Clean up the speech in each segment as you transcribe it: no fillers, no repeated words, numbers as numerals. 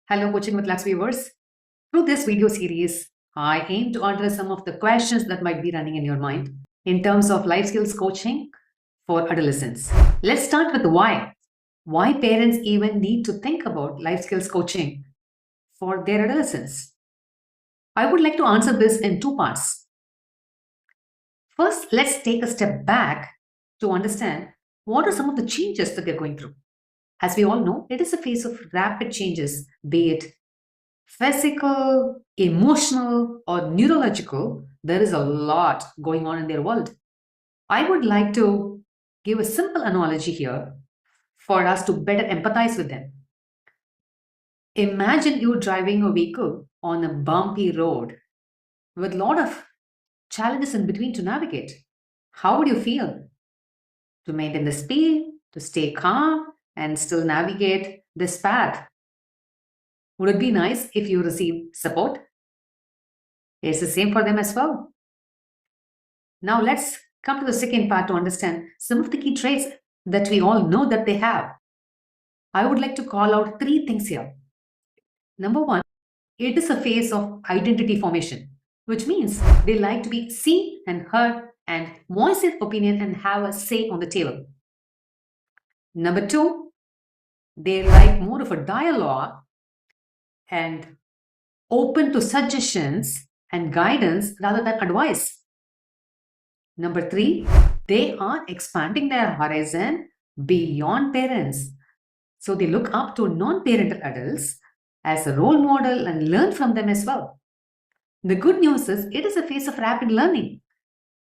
Hello, Coaching with Lux viewers. Through this video series, I aim to address some of the questions that might be running in your mind in terms of life skills coaching for adolescents. Let's start with the why. Why parents even need to think about life skills coaching for their adolescents? I would like to answer this in two parts. First, let's take a step back to understand what are some of the changes that they're going through. As we all know, it is a phase of rapid changes, be it physical, emotional, or neurological. There is a lot going on in their world. I would like to give a simple analogy here for us to better empathize with them. Imagine you driving a vehicle on a bumpy road with a lot of challenges in between to navigate. How would you feel? To maintain the speed, to stay calm, and still navigate this path. Would it be nice if you receive support? It's the same for them as well. Now let's come to the second part to understand some of the key traits that we all know that they have. I would like to call out three things here. Number one, it is a phase of identity formation, which means they like to be seen and heard and voice their opinion and have a say on the table. Number two, they like more of a dialogue and open to suggestions and guidance rather than advice. Number three, they are expanding their horizon beyond parents. So they look up to non-parental adults as a role model and learn from them as well. The good news is it is a phase of rapid learning.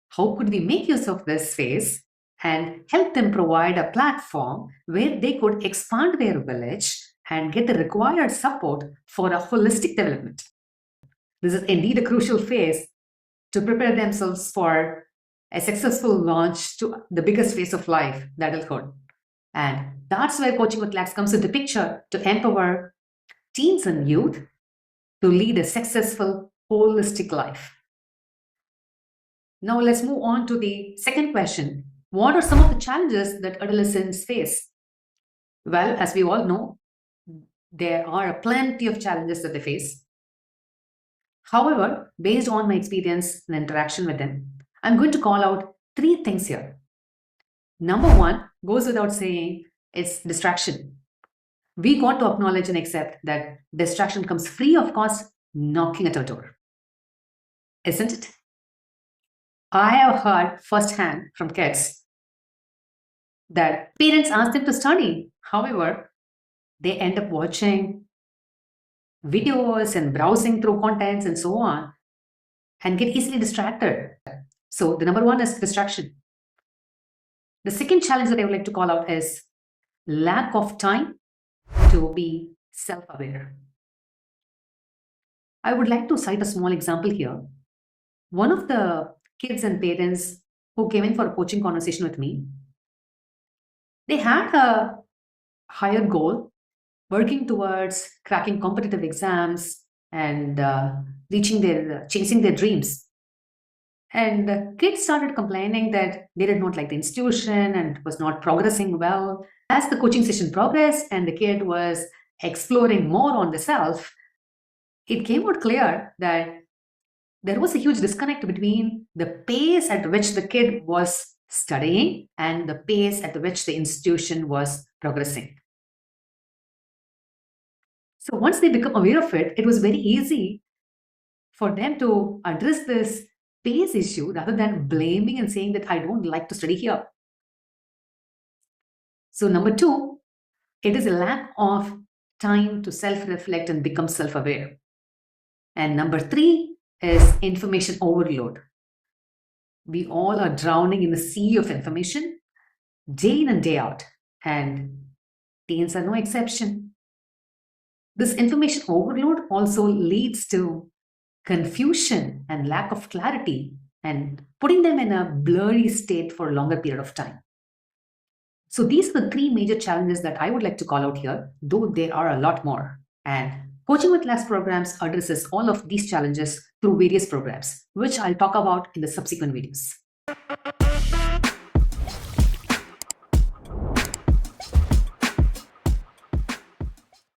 How could we make use of this phase and help them provide a platform where they could expand their village and get the required support for a holistic development? This is indeed a crucial phase to prepare themselves for a successful launch to the biggest phase of life, the adulthood. And that's where Coaching with Lax comes into picture to empower teens and youth to lead a successful, holistic life. Now let's move on to the second question. What are some of the challenges that adolescents face? Well, as we all know, there are plenty of challenges that they face. However, based on my experience and interaction with them, I'm going to call out three things here. Number one goes without saying, it's distraction. We got to acknowledge and accept that distraction comes free of cost knocking at our door. Isn't it? I have heard firsthand from kids that parents ask them to study. However, they end up watching videos and browsing through contents and so on and get easily distracted. So the number one is distraction. The second challenge that I would like to call out is lack of time to be self-aware. I would like to cite a small example here. One of the kids and parents who came in for a coaching conversation with me, they had a higher goal, working towards cracking competitive exams and chasing their dreams. And the kids started complaining that they did not like the institution and was not progressing well. As the coaching session progressed and the kid was exploring more on the self, it came out clear that there was a huge disconnect between the pace at which the kid was studying and the pace at which the institution was progressing. So once they become aware of it, it was very easy for them to address this pace issue rather than blaming and saying that I don't like to study here. So number two, it is a lack of time to self-reflect and become self-aware. And number three is information overload. We all are drowning in the sea of information day in and day out, and teens are no exception. This information overload also leads to confusion and lack of clarity and putting them in a blurry state for a longer period of time. So these are the three major challenges that I would like to call out here, though there are a lot more. And Coaching with Lax programs addresses all of these challenges through various programs, which I'll talk about in the subsequent videos.